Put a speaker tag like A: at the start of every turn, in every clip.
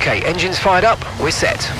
A: Okay, engines fired up, we're set.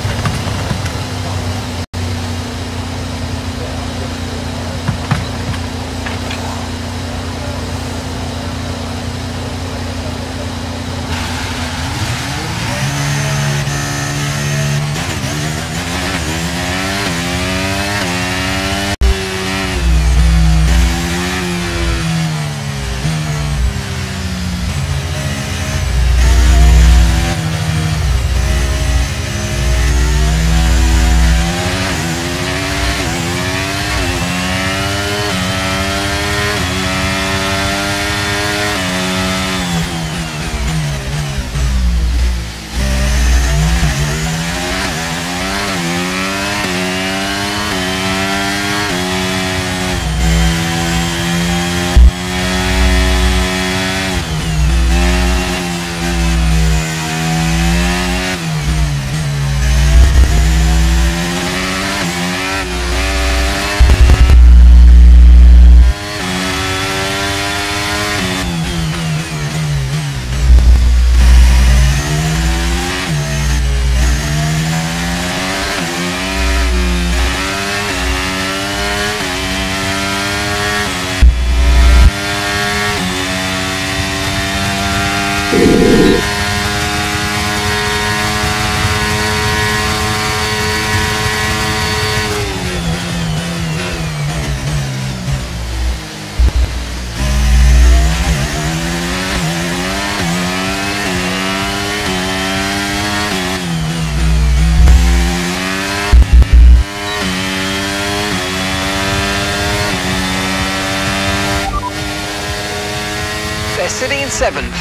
A: They're sitting in 7th.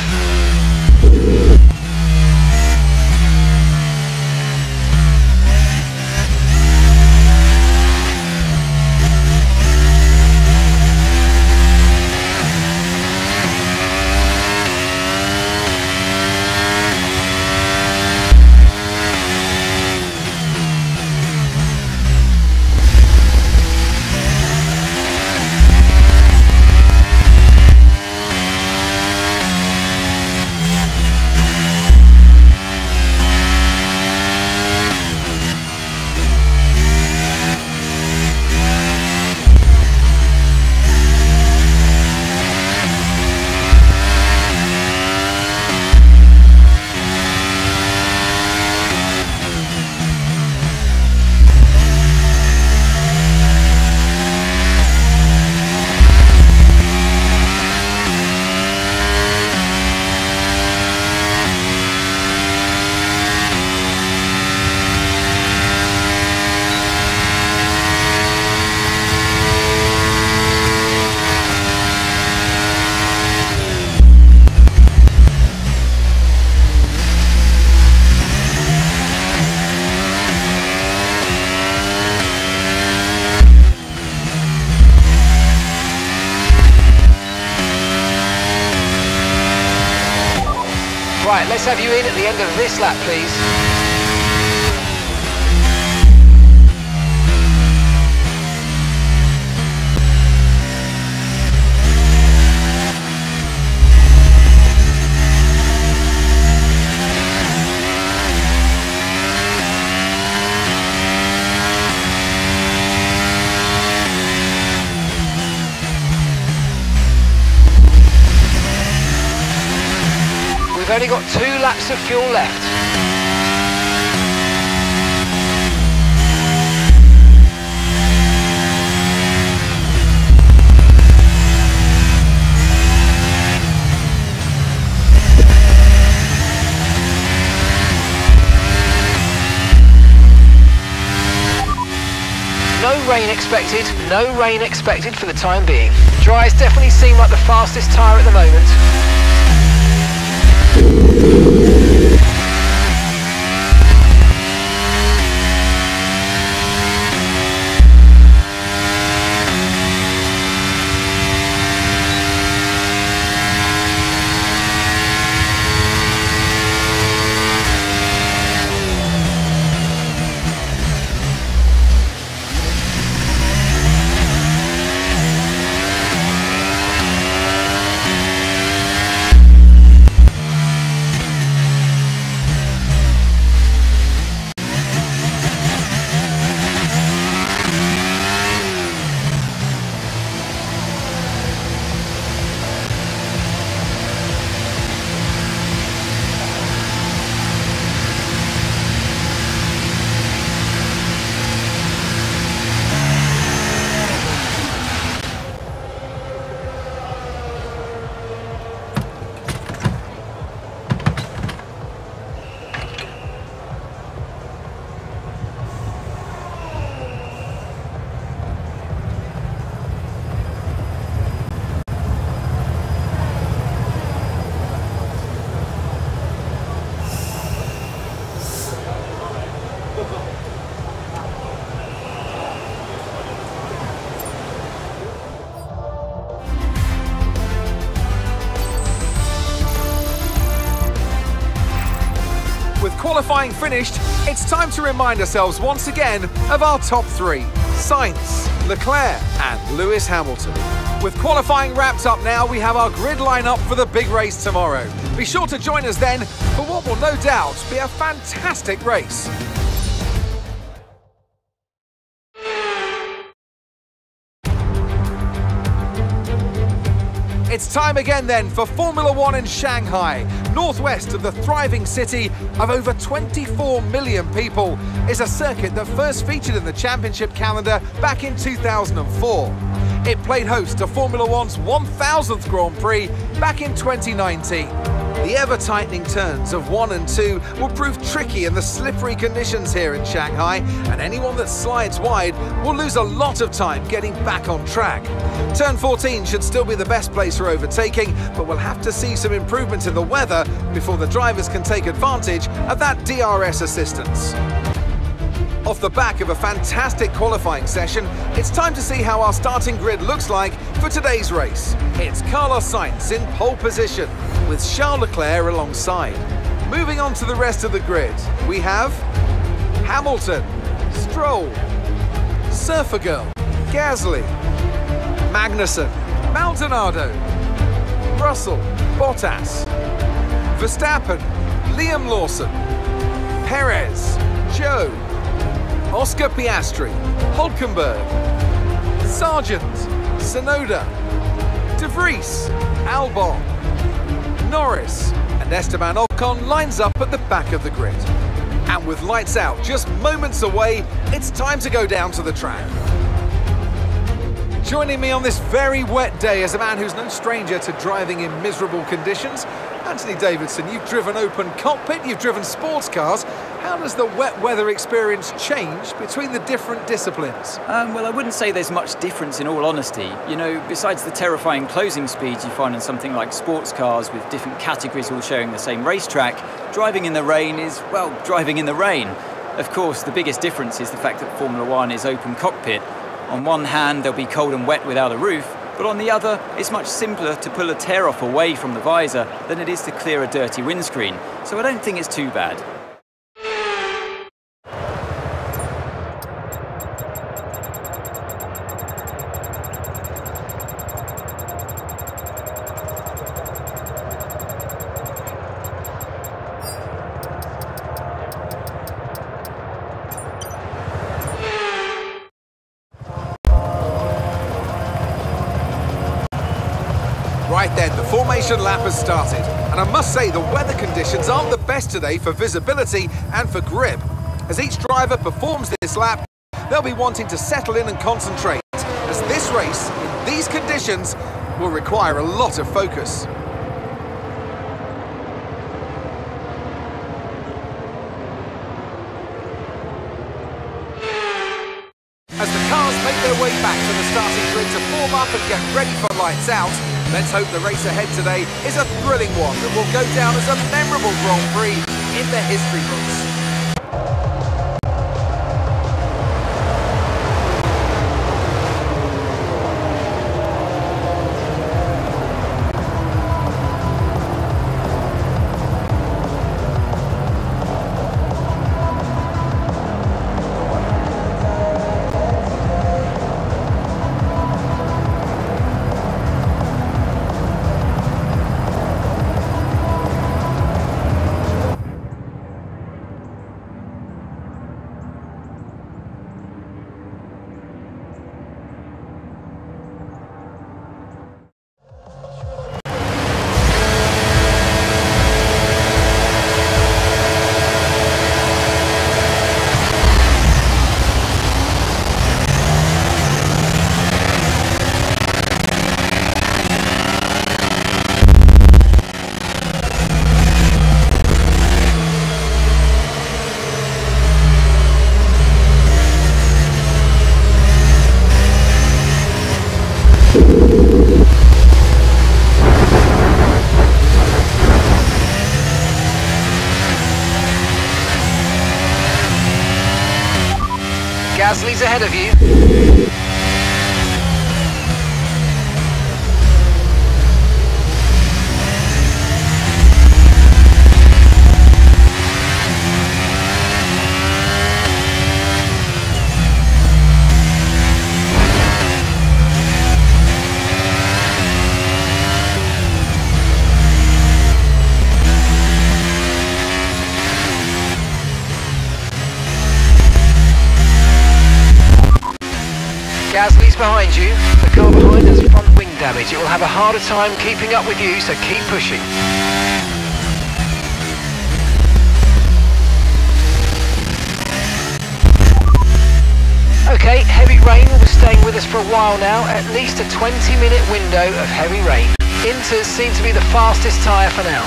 A: Right, let's have you in at the end of this lap, please. We've only got 2 laps of fuel left. No rain expected, no rain expected for the time being. Dries definitely seem like the fastest tyre at the moment.
B: qualifying finished, it's time to remind ourselves once again of our top three: Sainz, Leclerc and Lewis Hamilton. With qualifying wrapped up now, we have our grid lineup for the big race tomorrow. Be sure to join us then for what will no doubt be a fantastic race. It's time again then for Formula One in Shanghai. Northwest of the thriving city of over 24 million people is a circuit that first featured in the championship calendar back in 2004. It played host to Formula One's 1000th Grand Prix back in 2019. The ever-tightening turns of 1 and 2 will prove tricky in the slippery conditions here in Shanghai, and anyone that slides wide will lose a lot of time getting back on track. Turn 14 should still be the best place for overtaking, but we'll have to see some improvement in the weather before the drivers can take advantage of that DRS assistance. Off the back of a fantastic qualifying session, it's time to see how our starting grid looks like for today's race. It's Carlos Sainz in pole position, with Charles Leclerc alongside. Moving on to the rest of the grid, we have Hamilton, Stroll, Surfer Girl, Gasly, Magnussen, Maldonado, Russell, Bottas, Verstappen, Liam Lawson, Perez, Joe, Oscar Piastri, Hulkenberg, Sargent, Tsunoda, De Vries, Albon, Norris and Esteban Ocon lines up at the back of the grid. And with lights out just moments away, it's time to go down to the track. Joining me on this very wet day is a man who's no stranger to driving in miserable conditions. Anthony Davidson, you've driven open cockpit, you've driven sports cars. How does the wet weather experience change between the different disciplines?
C: Well, I wouldn't say there's much difference in all honesty. You know, besides the terrifying closing speeds you find in something like sports cars with different categories all sharing the same racetrack, driving in the rain is, well, driving in the rain. Of course, the biggest difference is the fact that Formula One is open cockpit. On one hand, they'll be cold and wet without a roof, but on the other, it's much simpler to pull a tear-off away from the visor than it is to clear a dirty windscreen, so I don't think it's too bad.
B: Right then, the formation lap has started, and I must say the weather conditions aren't the best today for visibility and for grip. As each driver performs this lap, they'll be wanting to settle in and concentrate, as this race, in these conditions, will require a lot of focus. As the cars make their way back to the starting grid to form up and get ready for lights out, let's hope the race ahead today is a thrilling one that will go down as a memorable Grand Prix in the history books.
A: Gasly's ahead of you. Gasly's behind you. The car behind has front wing damage. It will have a harder time keeping up with you, so keep pushing. Okay, heavy rain will be staying with us for a while now, at least a 20-minute window of heavy rain. Inters seem to be the fastest tyre for now.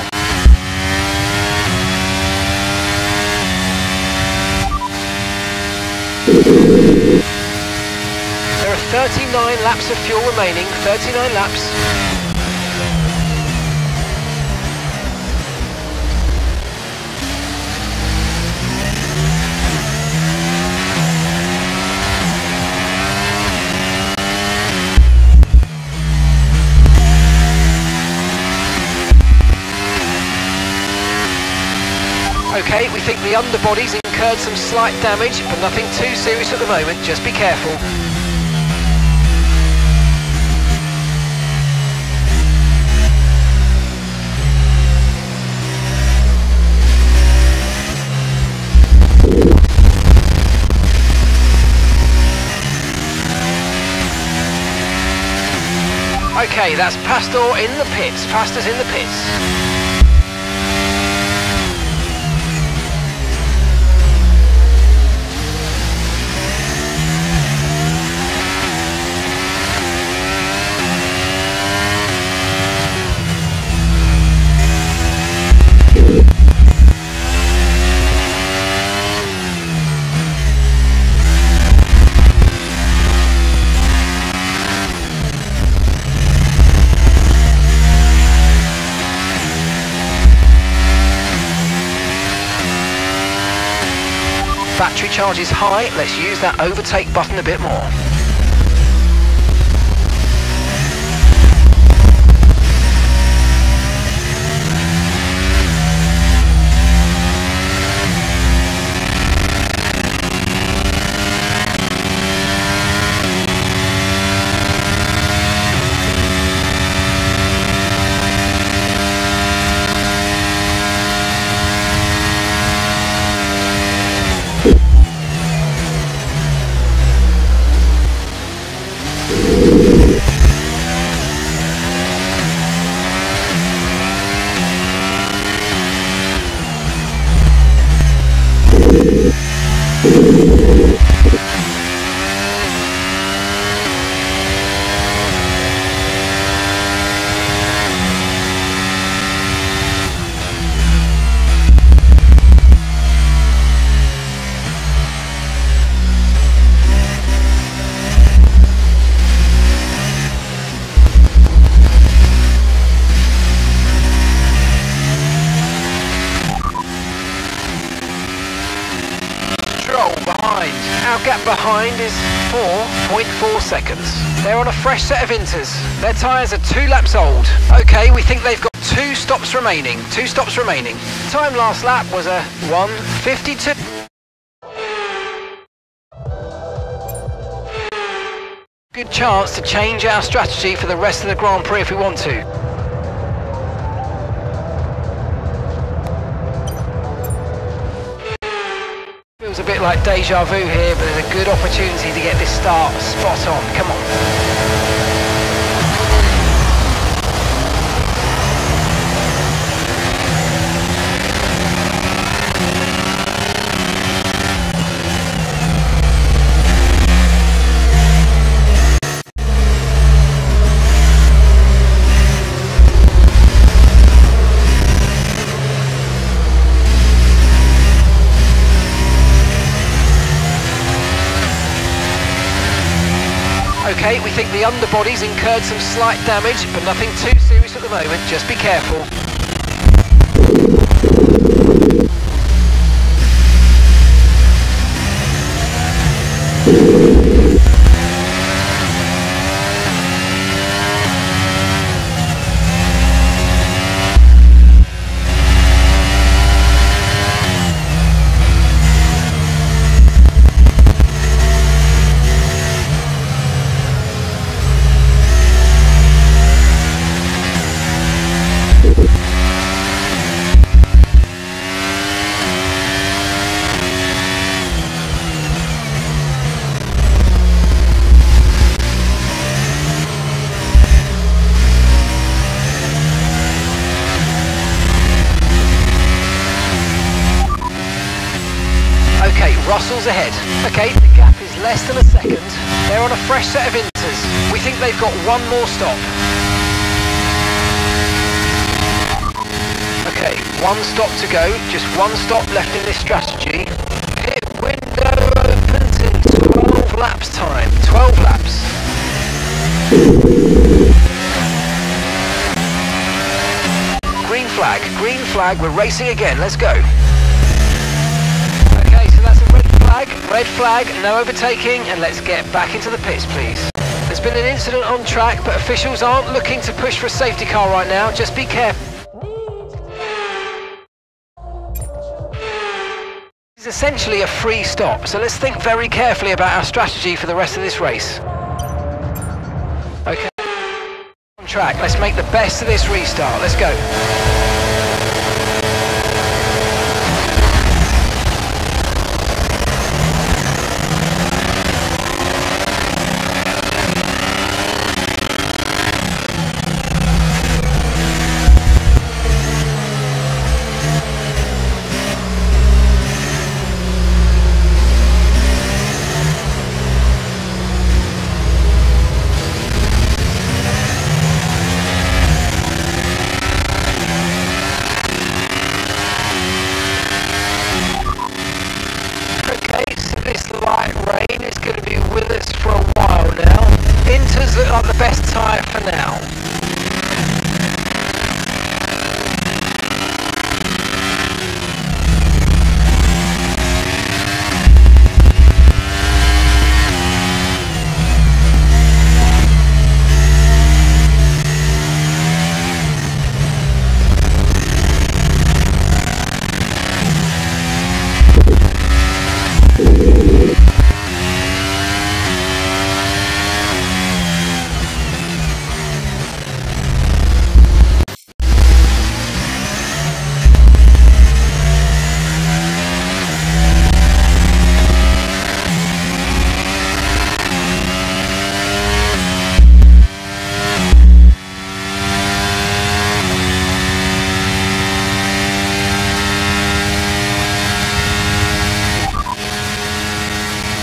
A: There are 39 laps of fuel remaining, 39 laps. Okay, we think the underbody's incurred some slight damage, but nothing too serious at the moment, just be careful. Okay, that's Pastor in the pits, Pastor's in the pits. Battery charge is high, let's use that overtake button a bit more. Our gap behind is 4.4 seconds. They're on a fresh set of inters. Their tyres are 2 laps old. Okay, we think they've got 2 stops remaining. 2 stops remaining. Time last lap was a 1:52. Good chance to change our strategy for the rest of the Grand Prix if we want to. Feels a bit like deja vu here, but there's a good opportunity to get this start spot on. Come on. Okay, we think the underbody's incurred some slight damage, but nothing too serious at the moment, just be careful. jostles ahead. Okay, the gap is less than a second. They're on a fresh set of inters. We think they've got one more stop. Okay, one stop to go, just one stop left in this strategy. Pit window opens in 12 laps time, 12 laps. Green flag, we're racing again, let's go. Okay, so that's a red flag, no overtaking, and let's get back into the pits, please. There's been an incident on track, but officials aren't looking to push for a safety car right now, just be careful. It's essentially a free stop, so let's think very carefully about our strategy for the rest of this race. Okay, on track, let's make the best of this restart, let's go. The best tyre for now.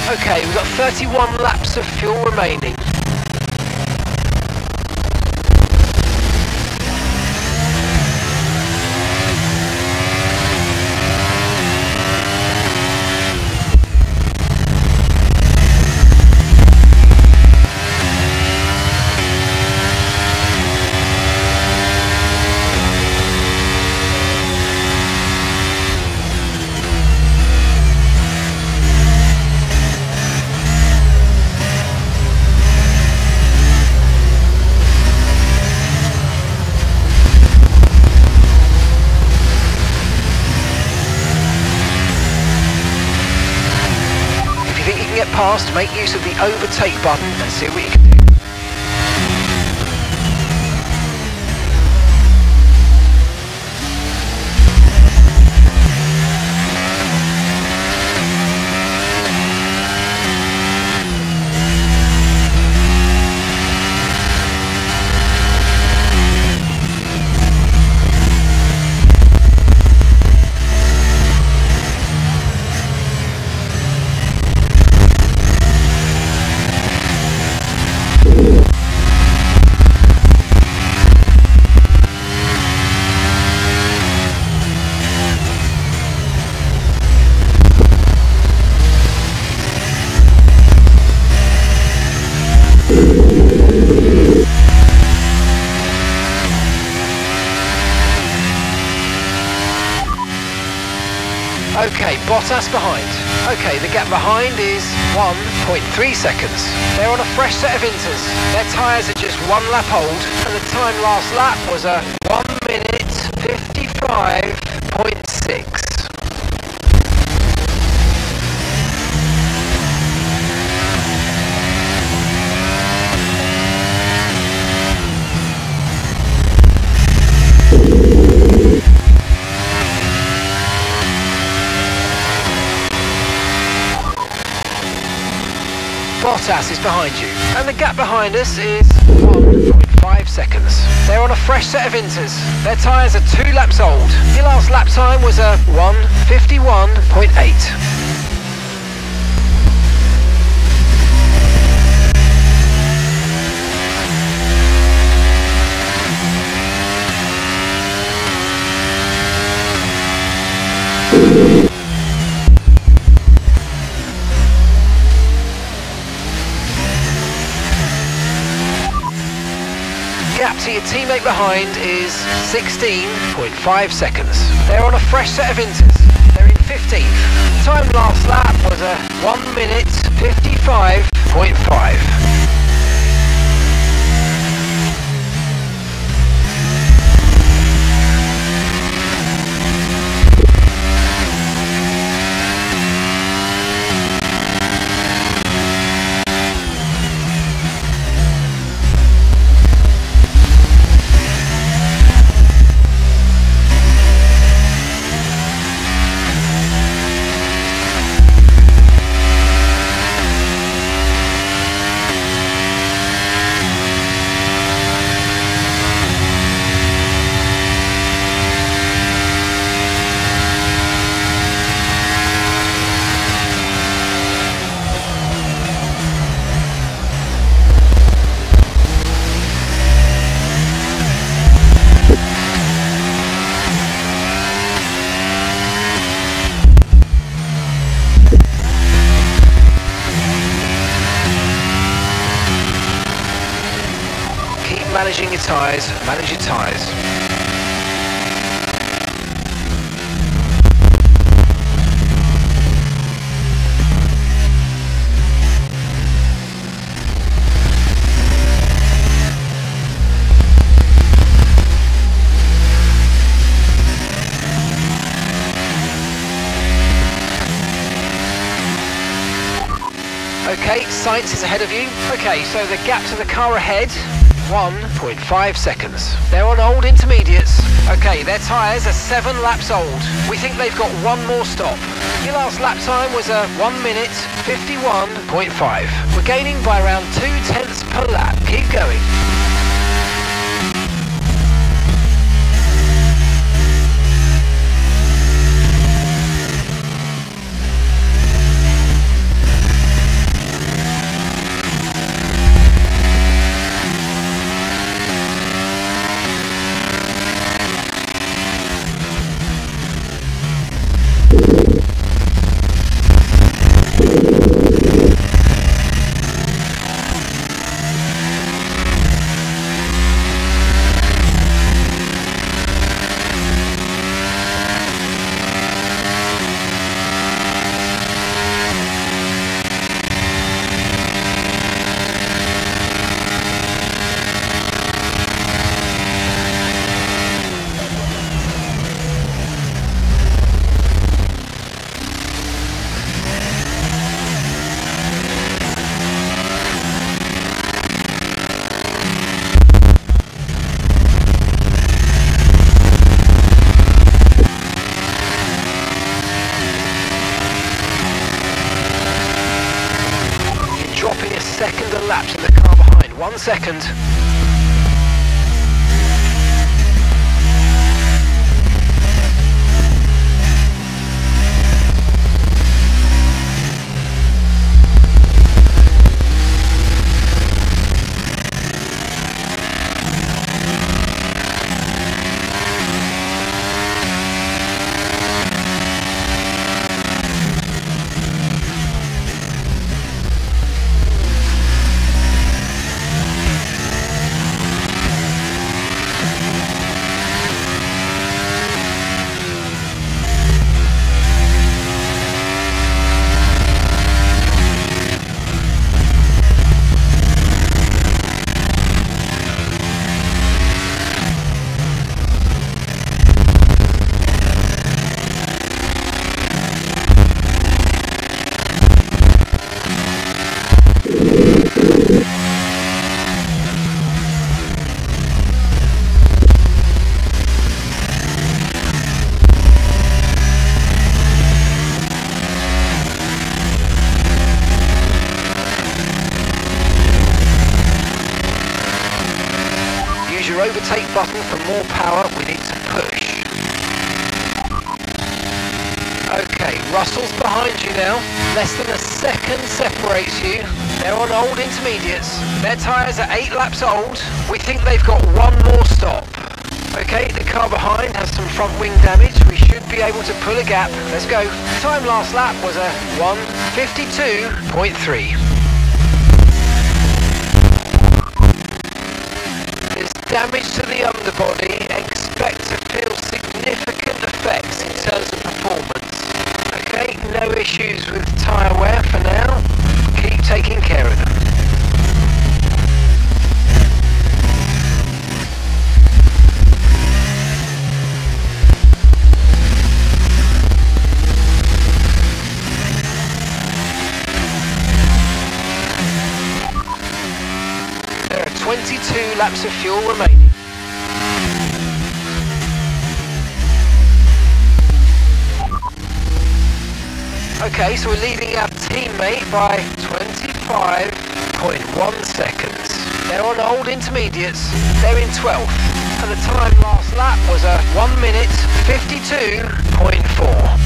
A: Okay, we've got 31 laps of fuel remaining. Get past, make use of the overtake button and see what you can do. Okay, Bottas behind. Okay, the gap behind is 1.3 seconds. They're on a fresh set of inters. Their tyres are just one lap old, and the time last lap was a 1 minute 55.6. Bottas is behind you, and the gap behind us is 1.5 seconds. They're on a fresh set of inters. Their tyres are 2 laps old. Your last lap time was a 1:51.8. gap to your teammate behind is 16.5 seconds. They're on a fresh set of inters. They're in 15th. Time last lap was a 1 minute 55.5. Managing your tyres, manage your tyres. Okay, Sainz is ahead of you. Okay, so the gap to the car ahead, 1.5 seconds. They're on old intermediates. Okay, their tyres are 7 laps old. We think they've got one more stop. Your last lap time was a 1 minute 51.5. We're gaining by around 0.2 per lap. Keep going. Second a lap to the car behind. 1 second. Your overtake button for more power. We need to push. Okay, Russell's behind you now. Less than a second separates you. They're on old intermediates. Their tyres are 8 laps old. We think they've got one more stop. Okay, the car behind has some front wing damage. We should be able to pull a gap. Let's go. Time last lap was a 1:52.3. damage to the underbody, expect to feel significant effects in terms of performance. Okay, no issues with tyre wear for now. Keep taking care of them. There are 22 laps of fuel remaining. Okay, so we're leading our teammate by 25.1 seconds. They're on old intermediates, they're in 12th, and the time last lap was a 1 minute 52.4.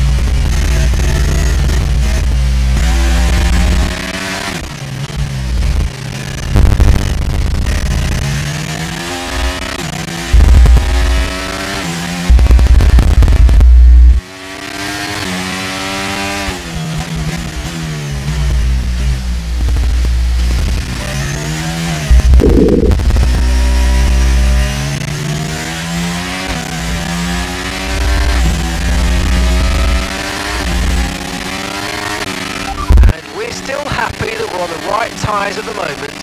A: Tyres at the moment.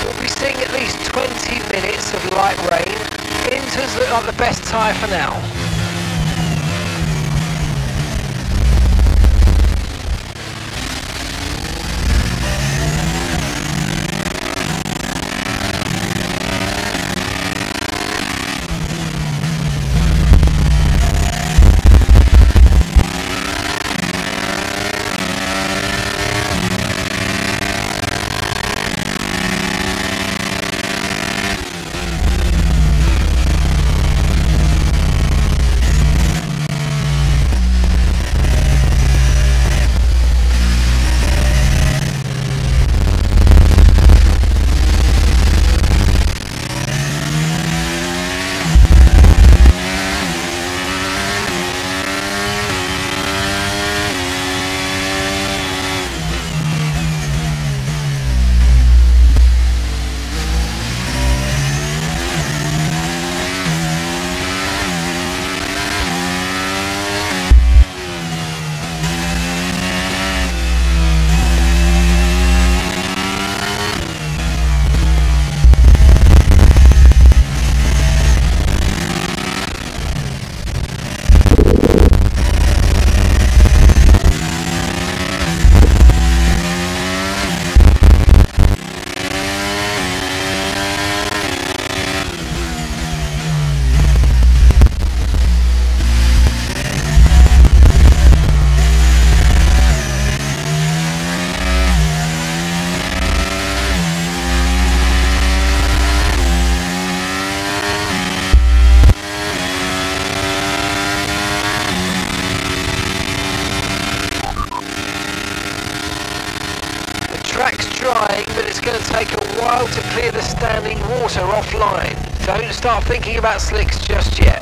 A: We'll be seeing at least 20 minutes of light rain. Inters look like the best tyre for now. Drying, but it's going to take a while to clear the standing water offline. Don't start thinking about slicks just yet.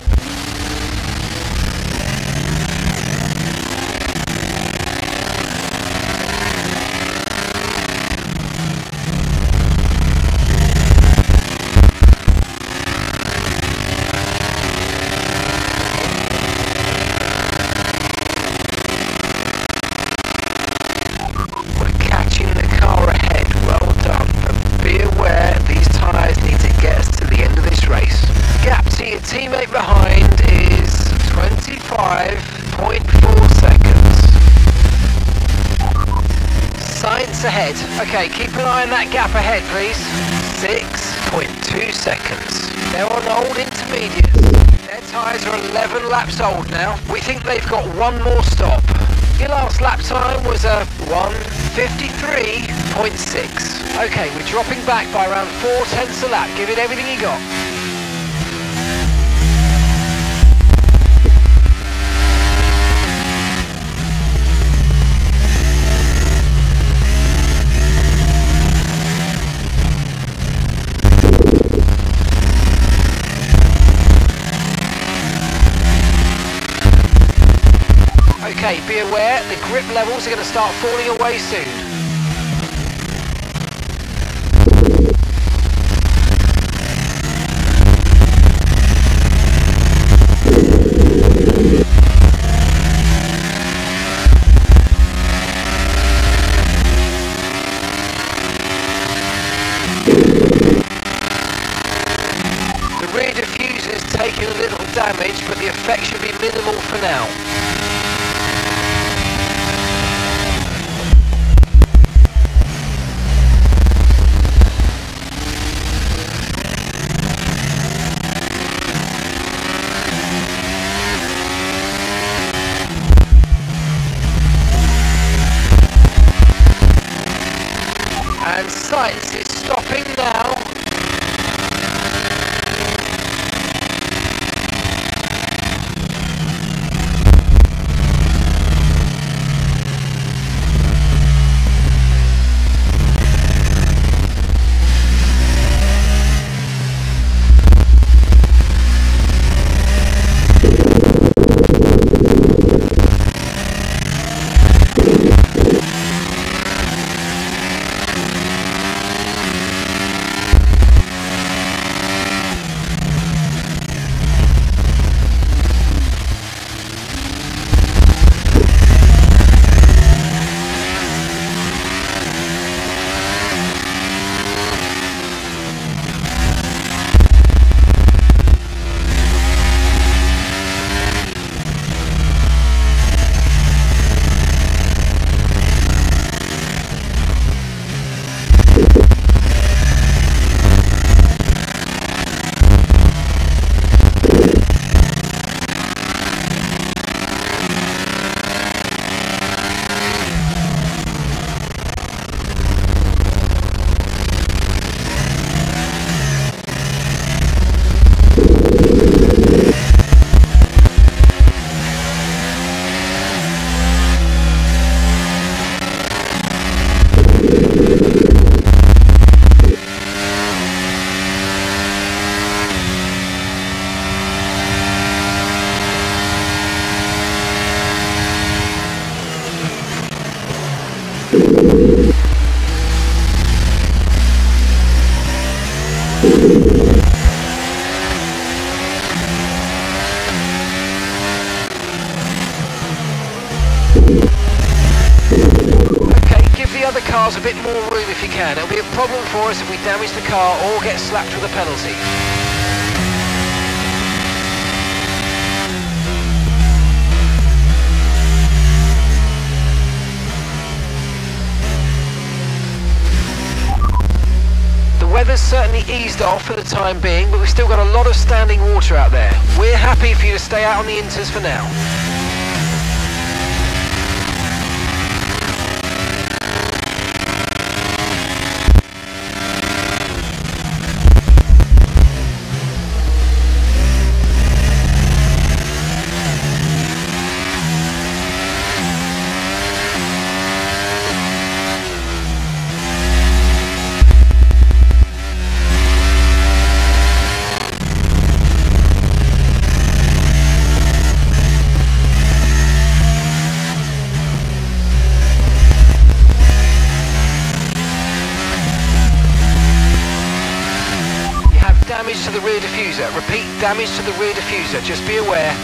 A: Teammate behind is 25.4 seconds. Science ahead. Okay, keep an eye on that gap ahead, please. 6.2 seconds. They're on old intermediates. Their tyres are 11 laps old now. We think they've got one more stop. Your last lap time was a 1:53.6. Okay, we're dropping back by around 4/10 a lap. Give it everything you got. Okay, be aware, the grip levels are going to start falling away soon. damage, but the effect should be minimal for now. And Sights is stopping now. Cars a bit more room if you can. It'll be a problem for us if we damage the car or get slapped with a penalty. The weather's certainly eased off for the time being, but we've still got a lot of standing water out there. We're happy for you to stay out on the inters for now. Damage to the rear diffuser. Repeat, damage to the rear diffuser. Just be aware.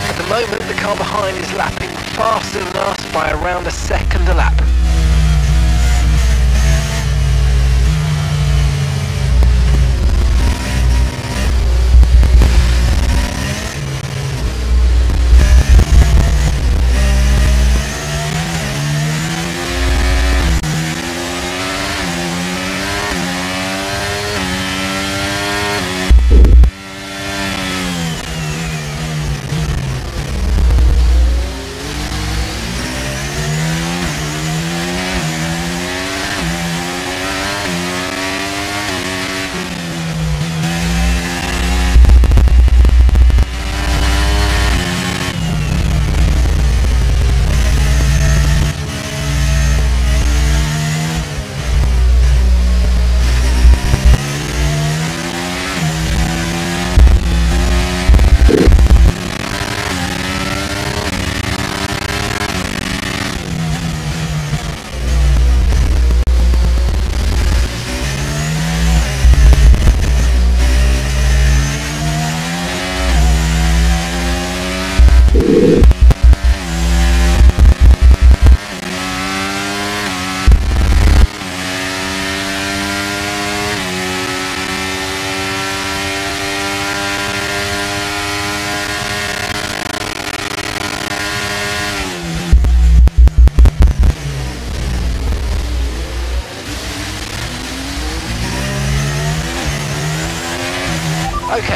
A: At the moment, the car behind is lapping faster than us by around a second a lap.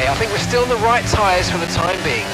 A: I think we're still on the right tyres for the time being.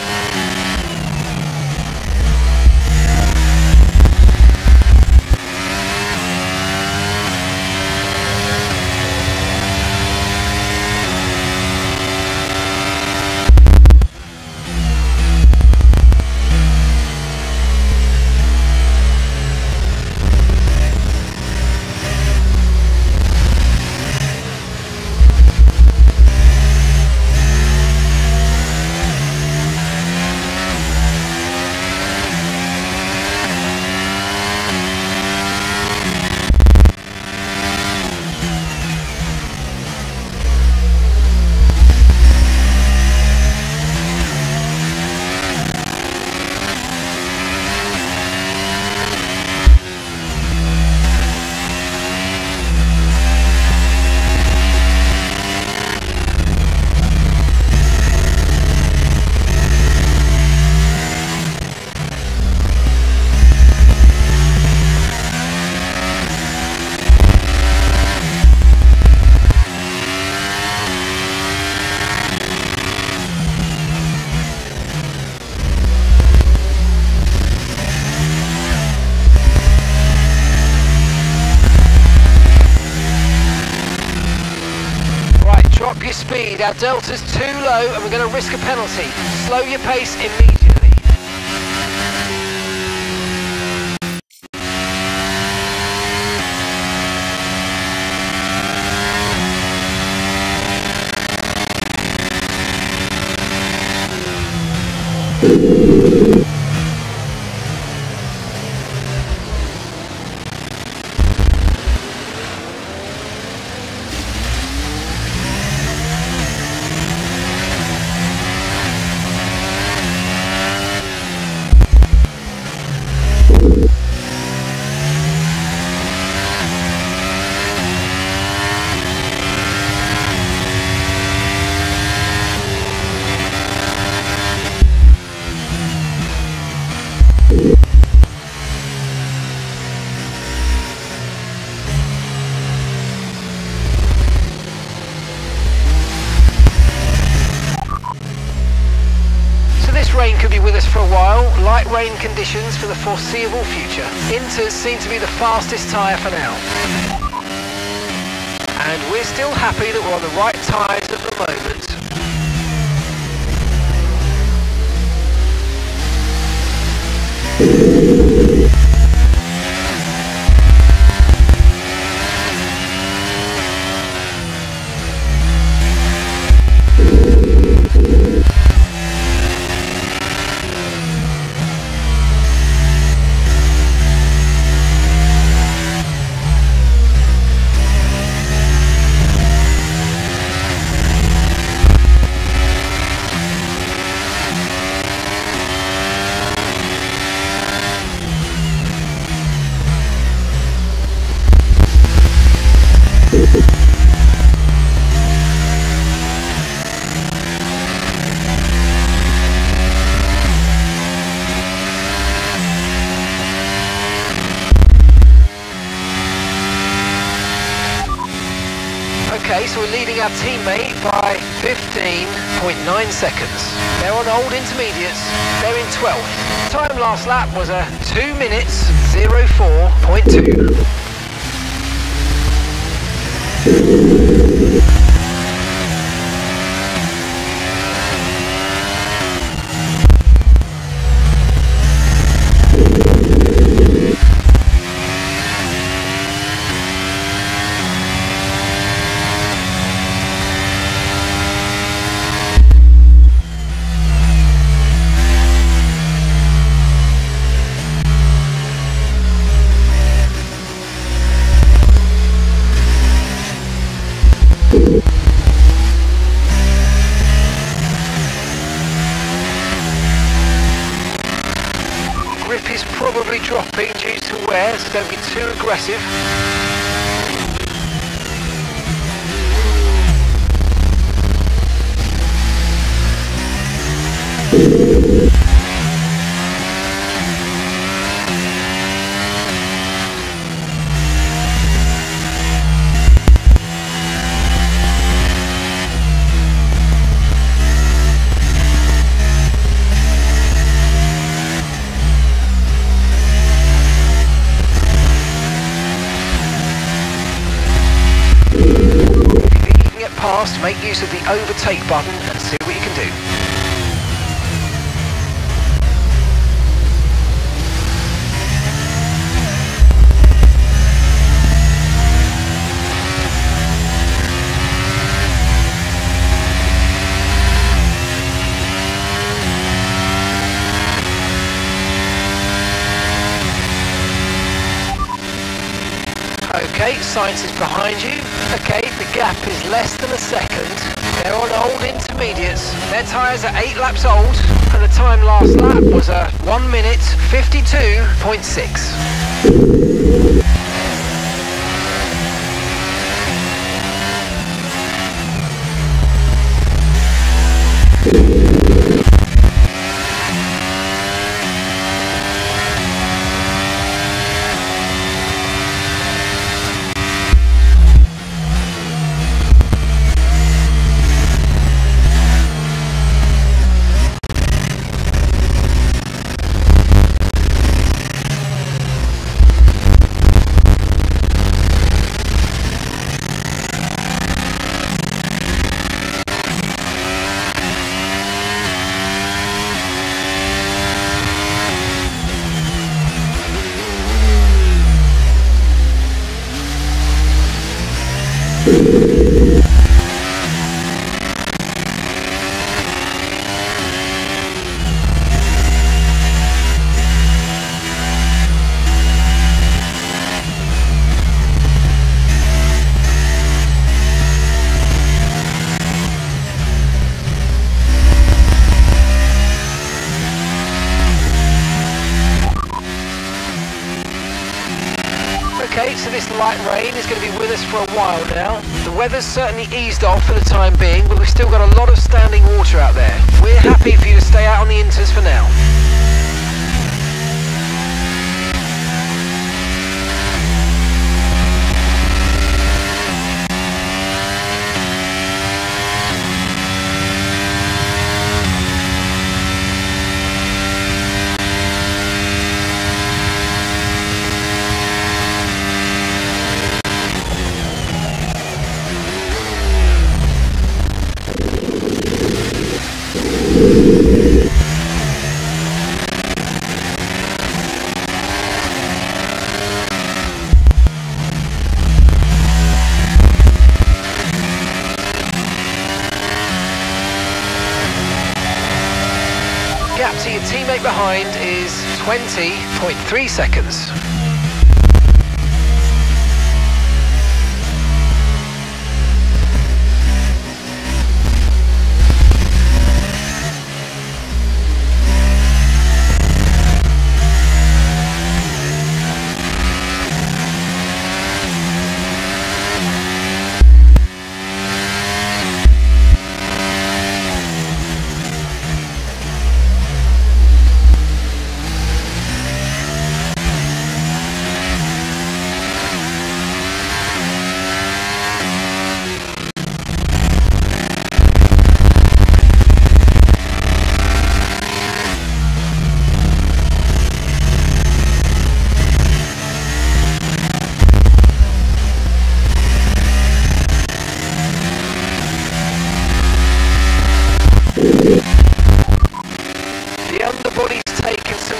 A: Drop your speed, our delta's too low and we're going to risk a penalty. Slow your pace immediately. Rain could be with us for a while, light rain conditions for the foreseeable future. Inters seem to be the fastest tyre for now. And we're still happy that we're on the right tyres at the moment. Okay, so we're leading our teammate by 15.9 seconds. They're on old intermediates, they're in 12th. Time last lap was a 2 minutes 04.2. Grip is probably dropping due to wear, so don't be too aggressive. fast, make use of the overtake button and see what you can do.
D: Okay, Science is behind you. Okay, the gap is less than a second. They're on old intermediates.
A: Their tyres are 8 laps old, and the time last lap was a 1 minute 52.6.
D: Okay, so this light rain is going to be with us for a while now. The weather's certainly eased off for the time being, but we've still got a lot of standing water out there. We're happy for you to stay out on the inters for now.
A: Gap to your teammate behind is 20.3 seconds.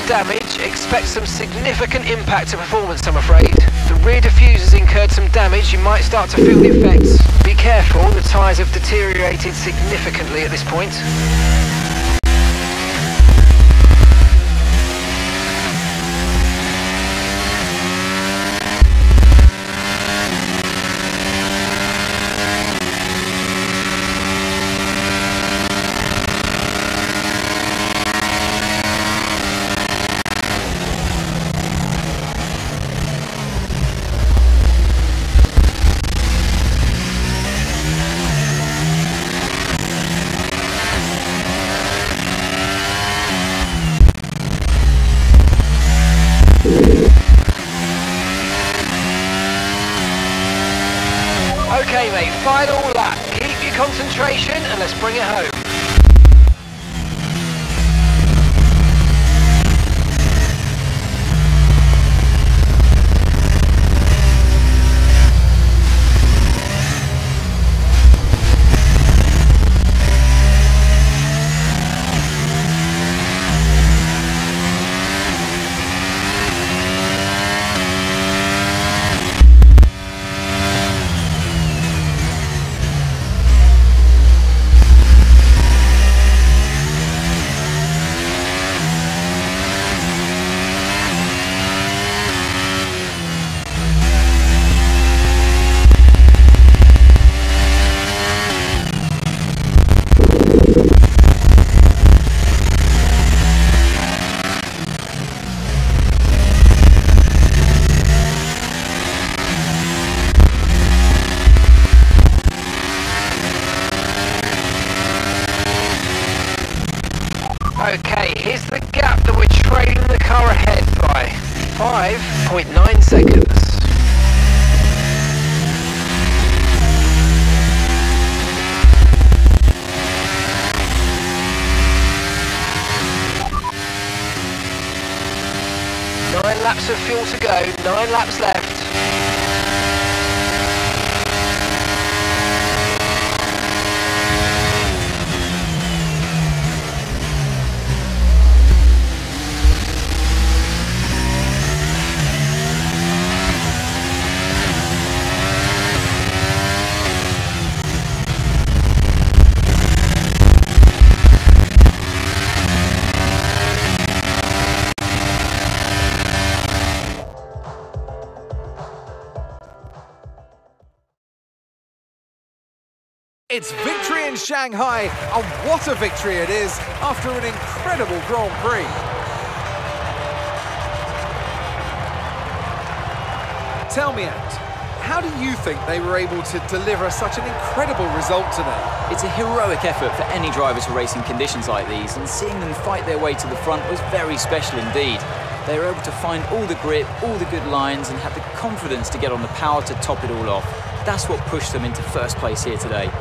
A: Damage, expect some significant impact to performance, I'm afraid. The rear diffuser's incurred some damage, you might start to feel the effects. Be careful, the tyres have deteriorated significantly at this point. Okay mate, final lap. Keep your concentration and let's bring it home. Okay, here's the gap that we're trailing the car ahead by. 5.9 seconds. Nine laps of fuel to go, 9 laps left.
B: It's victory in Shanghai, and what a victory it is after an incredible Grand Prix. Tell me, Ant, how do you think they were able to deliver such an incredible result today?
C: It's a heroic effort for any driver to race in conditions like these, and seeing them fight their way to the front was very special indeed. They were able to find all the grip, all the good lines, and had the confidence to get on the power to top it all off. That's what pushed them into first place here today.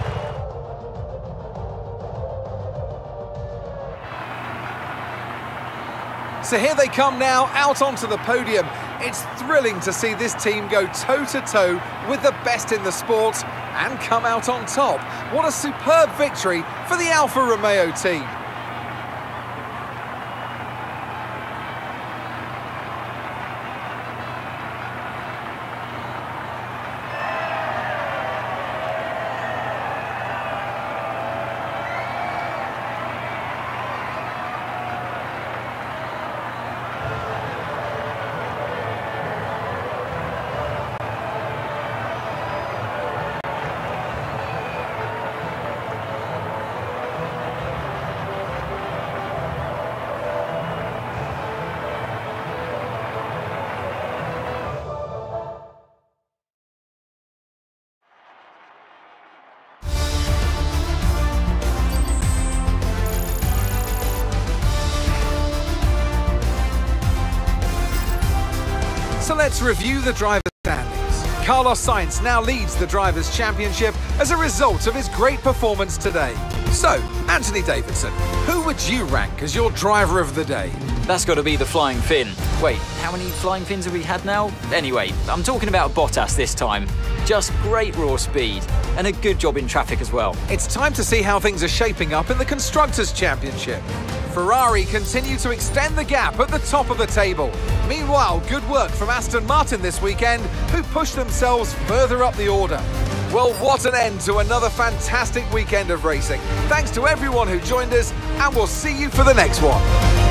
B: So here they come now, out onto the podium. It's thrilling to see this team go toe-to-toe with the best in the sport and come out on top. What a superb victory for the Alfa Romeo team. So let's review the drivers' standings. Carlos Sainz now leads the Drivers' Championship as a result of his great performance today. So, Anthony Davidson, who would you rank as your driver of the day?
C: That's got to be the Flying Finn. Wait, how many Flying Fins have we had now? Anyway, I'm talking about Bottas this time. Just great raw speed, and a good job in traffic as well.
B: It's time to see how things are shaping up in the Constructors' Championship. Ferrari continue to extend the gap at the top of the table. Meanwhile, good work from Aston Martin this weekend, who pushed themselves further up the order. Well, what an end to another fantastic weekend of racing. Thanks to everyone who joined us, and we'll see you for the next one.